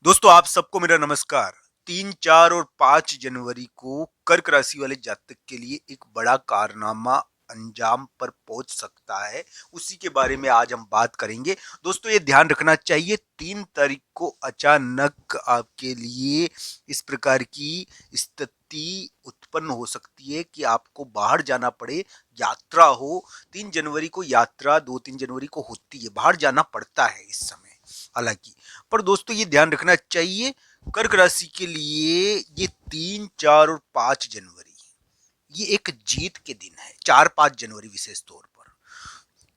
दोस्तों आप सबको मेरा नमस्कार। 3, 4 और 5 जनवरी को कर्क राशि वाले जातक के लिए एक बड़ा कारनामा अंजाम पर पहुंच सकता है। उसी के बारे में आज हम बात करेंगे। दोस्तों ये ध्यान रखना चाहिए 3 तारीख को अचानक आपके लिए इस प्रकार की स्थिति उत्पन्न हो सकती है कि आपको बाहर जाना पड़े, यात्रा हो। 3 जनवरी को यात्रा 2-3 जनवरी को होती है, बाहर जाना पड़ता है इस समय हालांकि। पर दोस्तों ये ध्यान रखना चाहिए कर्क राशि के लिए ये 3, 4 और 5 जनवरी ये एक जीत के दिन है। 4, 5 जनवरी विशेष तौर पर।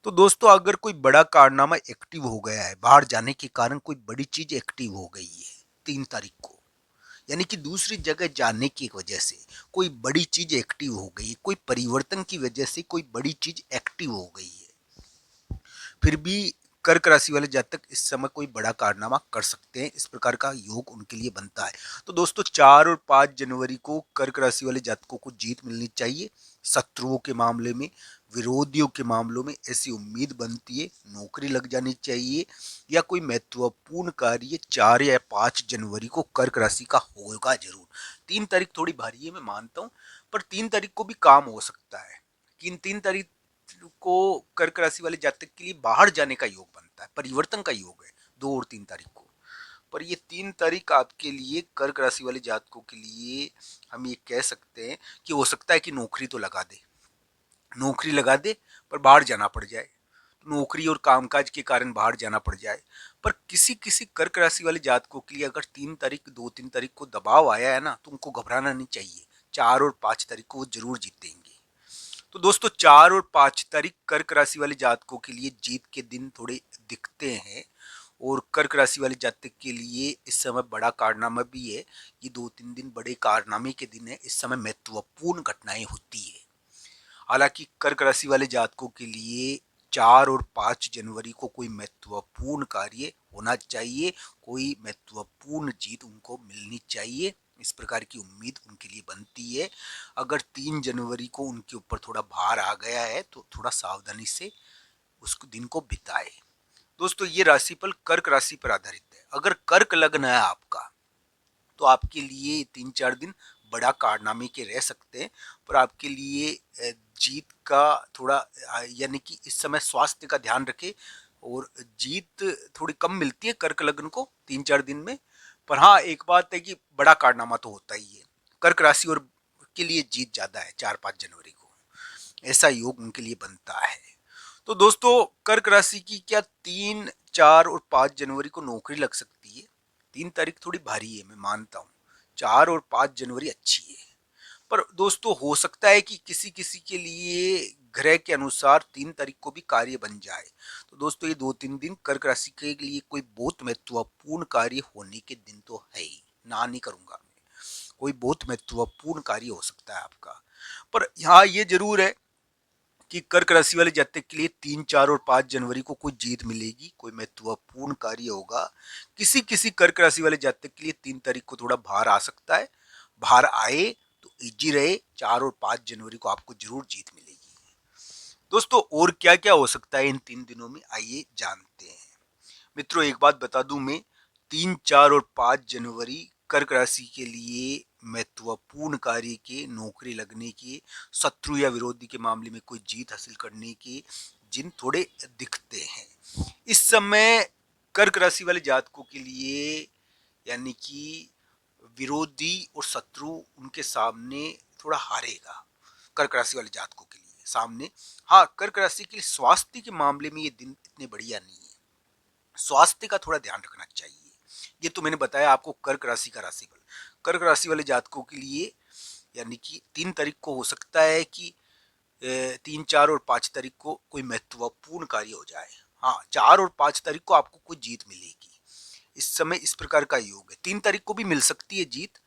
तो दोस्तों अगर कोई बड़ा कारनामा एक्टिव हो गया है, बाहर जाने के कारण कोई बड़ी चीज एक्टिव हो गई है 3 तारीख को, यानी कि दूसरी जगह जाने की वजह से कोई बड़ी चीज एक्टिव हो गई है, कोई परिवर्तन की वजह से कोई बड़ी चीज एक्टिव हो गई है, फिर भी कर्क राशि वाले जातक इस समय कोई बड़ा कारनामा कर सकते हैं। इस प्रकार का योग उनके लिए बनता है। तो दोस्तों 4 और 5 जनवरी को कर्क राशि वाले जातकों को जीत मिलनी चाहिए। शत्रुओं के मामले में, विरोधियों के मामलों में ऐसी उम्मीद बनती है, नौकरी लग जानी चाहिए या कोई महत्वपूर्ण कार्य 4 या 5 जनवरी को कर्क राशि का होगा जरूर। 3 तारीख थोड़ी भारी है मैं मानता हूँ, पर 3 तारीख को भी काम हो सकता है। किन 3 तारीख को कर्क राशि वाले जातक के लिए बाहर जाने का योग बनता है, परिवर्तन का योग है 2 और 3 तारीख को। पर ये 3 तारीख आपके लिए कर्क राशि वाले जातकों के लिए हम ये कह सकते हैं कि हो सकता है कि नौकरी तो लगा दे, नौकरी लगा दे पर बाहर जाना पड़ जाए, नौकरी और कामकाज के कारण बाहर जाना पड़ जाए। पर किसी किसी कर्क राशि वाले जातकों के लिए अगर 3 तारीख 2-3 तारीख को दबाव आया है ना, तो उनको घबराना नहीं चाहिए। 4 और 5 तारीख को वो जरूर जीतेंगे। तो दोस्तों 4 और 5 तारीख कर्क राशि वाले जातकों के लिए जीत के दिन थोड़े दिखते हैं। और कर्क राशि वाले जातक के लिए इस समय बड़ा कारनामा भी है। ये 2-3 दिन बड़े कारनामे के दिन है। इस समय महत्वपूर्ण घटनाएं होती है। हालांकि कर्क राशि वाले जातकों के लिए 4 और 5 जनवरी को कोई महत्वपूर्ण कार्य होना चाहिए, कोई महत्वपूर्ण जीत उनको मिलनी चाहिए, इस प्रकार की उम्मीद उनके लिए बनती है। अगर 3 जनवरी को उनके ऊपर थोड़ा भार आ गया है तो थोड़ा सावधानी से उस दिन को बिताए। दोस्तों ये राशिफल कर्क राशि पर आधारित है। अगर कर्क लग्न है आपका तो आपके लिए 3-4 दिन बड़ा कारनामे के रह सकते हैं। पर आपके लिए जीत का थोड़ा यानी कि इस समय स्वास्थ्य का ध्यान रखें। और जीत थोड़ी कम मिलती है कर्क लग्न को 3-4 दिन में। पर हाँ एक बात है कि बड़ा कारनामा तो होता ही है। कर्क राशि और के लिए जीत ज्यादा है 4-5 जनवरी को, ऐसा योग उनके लिए बनता है। तो दोस्तों कर्क राशि की क्या 3, 4 और 5 जनवरी को नौकरी लग सकती है? 3 तारीख थोड़ी भारी है मैं मानता हूँ। 4 और 5 जनवरी अच्छी है। पर दोस्तों हो सकता है कि किसी किसी के लिए ग्रह के अनुसार 3 तारीख को भी कार्य बन जाए। तो दोस्तों ये 2-3 दिन कर्क राशि के लिए कोई बहुत महत्वपूर्ण कार्य होने के दिन तो है ही, ना नहीं करूंगा मैं। कोई बहुत महत्वपूर्ण कार्य हो सकता है आपका। पर यहाँ ये जरूर है कि कर्क राशि वाले जातक के लिए 3, 4 और 5 जनवरी को कोई जीत मिलेगी, कोई महत्वपूर्ण कार्य होगा। किसी किसी कर्क राशि वाले जातक के लिए 3 तारीख को थोड़ा भार आ सकता है। भार आए तो इजी रहे, 4 और 5 जनवरी को आपको जरूर जीत मिलेगी। दोस्तों और क्या क्या हो सकता है इन 3 दिनों में, आइए जानते हैं। मित्रों एक बात बता दूं मैं, 3, 4 और 5 जनवरी कर्क राशि के लिए महत्वपूर्ण कार्य के, नौकरी लगने के, शत्रु या विरोधी के मामले में कोई जीत हासिल करने के जिन थोड़े दिखते हैं इस समय कर्क राशि वाले जातकों के लिए। यानी कि विरोधी और शत्रु उनके सामने थोड़ा हारेगा कर्क राशि वाले जातकों के लिए सामने। हाँ कर्क राशि के स्वास्थ्य के मामले में ये दिन इतने बढ़िया नहीं है, स्वास्थ्य का थोड़ा ध्यान रखना चाहिए। ये तो मैंने बताया आपको कर्क राशि का राशिफल। कर्क राशि वाले जातकों के लिए यानी कि 3 तारीख को हो सकता है कि 3, 4 और 5 तारीख को कोई महत्वपूर्ण कार्य हो जाए। हाँ 4 और 5 तारीख को आपको कोई जीत मिलेगी। इस समय इस प्रकार का योग है। 3 तारीख को भी मिल सकती है जीत।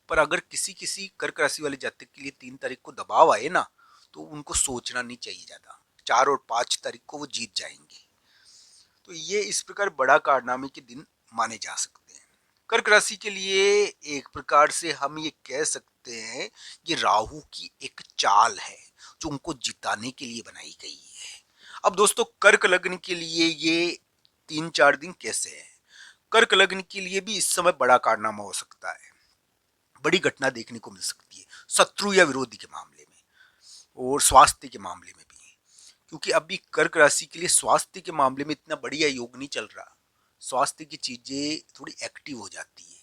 पर अगर किसी किसी कर्क राशि वाले जातक के लिए 3 तारीख को दबाव आए ना, तो उनको सोचना नहीं चाहिए ज्यादा। 4 और 5 तारीख को वो जीत जाएंगे। तो ये इस प्रकार बड़ा कारनामे के दिन माने जा सकते हैं। कर्क राशि के लिए एक प्रकार से हम ये कह सकते हैं कि राहु की एक चाल है जो उनको जिताने के लिए बनाई गई है। अब दोस्तों कर्क लग्न के लिए ये 3-4 दिन कैसे है? कर्क लग्न के लिए भी इस समय बड़ा कारनामा हो सकता है, बड़ी घटना देखने को मिल सकती है शत्रु या विरोधी के मामले में और स्वास्थ्य के मामले में भी, क्योंकि अभी कर्क राशि के लिए स्वास्थ्य के मामले में इतना बढ़िया योग नहीं चल रहा। स्वास्थ्य की चीजें थोड़ी एक्टिव हो जाती है,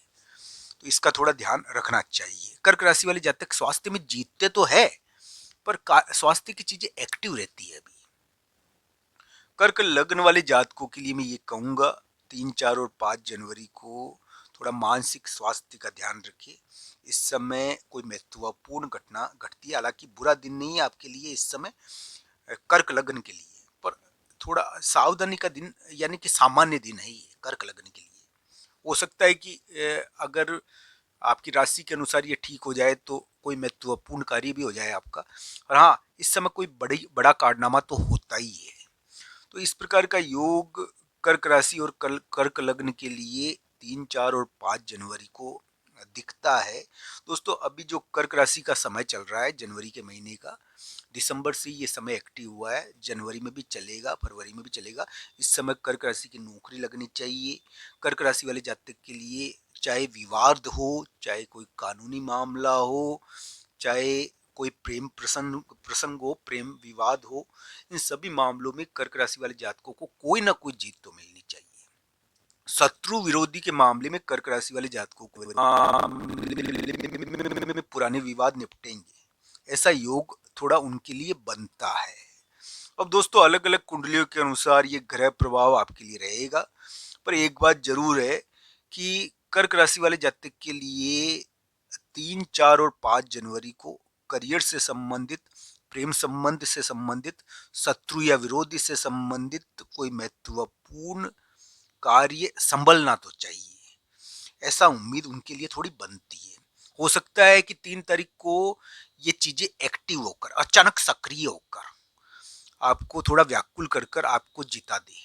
तो इसका थोड़ा ध्यान रखना चाहिए। कर्क राशि वाले जातक स्वास्थ्य में जीतते तो है, पर स्वास्थ्य की चीजें एक्टिव रहती है। अभी कर्क लग्न वाले जातकों के लिए मैं ये कहूंगा 3, 4 और 5 जनवरी को थोड़ा मानसिक स्वास्थ्य का ध्यान रखिए। इस समय कोई महत्वपूर्ण घटना घटती है, हालांकि बुरा दिन नहीं है आपके लिए इस समय कर्क लग्न के लिए, पर थोड़ा सावधानी का दिन, यानी कि सामान्य दिन है ये कर्क लग्न के लिए। हो सकता है कि अगर आपकी राशि के अनुसार ये ठीक हो जाए तो कोई महत्वपूर्ण कार्य भी हो जाए आपका, और हाँ इस समय कोई बड़ा कारनामा तो होता ही है। तो इस प्रकार का योग कर्क राशि और कर्क लग्न के लिए 3, 4 और 5 जनवरी को दिखता है। दोस्तों अभी जो कर्क राशि का समय चल रहा है जनवरी के महीने का, दिसंबर से ये समय एक्टिव हुआ है, जनवरी में भी चलेगा, फरवरी में भी चलेगा। इस समय कर्क राशि की नौकरी लगनी चाहिए। कर्क राशि वाले जातक के लिए चाहे विवाद हो, चाहे कोई कानूनी मामला हो, चाहे कोई प्रेम प्रसंग हो, प्रेम विवाद हो, इन सभी मामलों में कर्क राशि वाले जातकों को कोई ना कोई जीत तो मिलनी चाहिए। शत्रु विरोधी के मामले में कर्क राशि वाले जातकों को पुराने विवाद निपटेंगे, ऐसा योग थोड़ा उनके लिए बनता है। अब दोस्तों अलग अलग कुंडलियों के अनुसार ये ग्रह प्रभाव आपके लिए रहेगा, पर एक बात जरूर है कि कर्क राशि वाले जातक के लिए 3, 4 और 5 जनवरी को करियर से संबंधित, प्रेम संबंध से संबंधित, शत्रु या विरोधी से संबंधित कोई महत्वपूर्ण कार्य संभलना तो चाहिए, ऐसा उम्मीद उनके लिए थोड़ी बनती है। हो सकता है कि 3 तारीख को ये चीजें एक्टिव होकर, अचानक सक्रिय होकर आपको थोड़ा व्याकुल कर कर आपको जिता दे।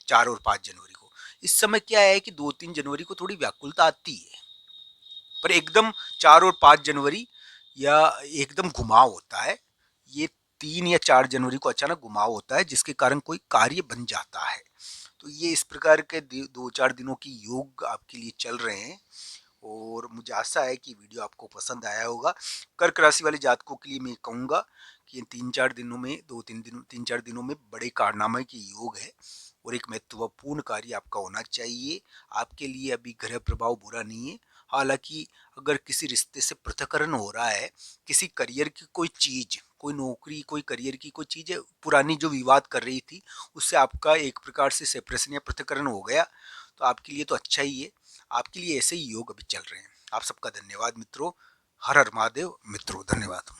4 और 5 जनवरी को, इस समय क्या है कि 2, 3 जनवरी को थोड़ी व्याकुलता आती है, पर एकदम 4 और 5 जनवरी या एकदम घुमाव होता है। ये 3 या 4 जनवरी को अचानक घुमाव होता है, जिसके कारण कोई कार्य बन जाता है। तो ये इस प्रकार के 2, 4 दिनों की योग आपके लिए चल रहे हैं, और मुझे आशा है कि वीडियो आपको पसंद आया होगा। कर्क राशि वाले जातकों के लिए मैं कहूँगा कि इन 3, 4 दिनों में, 2, 3 दिनों 3, 4 दिनों में बड़े कारनामे के योग है, और एक महत्वपूर्ण कार्य आपका होना चाहिए। आपके लिए अभी ग्रह प्रभाव बुरा नहीं है। हालांकि अगर किसी रिश्ते से पृथक्करण हो रहा है, किसी करियर की कोई चीज, कोई नौकरी, कोई करियर की कोई चीज पुरानी जो विवाद कर रही थी, उससे आपका एक प्रकार से सेपरेशन या पृथक्करण हो गया, तो आपके लिए तो अच्छा ही है। आपके लिए ऐसे ही योग अभी चल रहे हैं। आप सबका धन्यवाद मित्रों। हर हर महादेव मित्रों, धन्यवाद।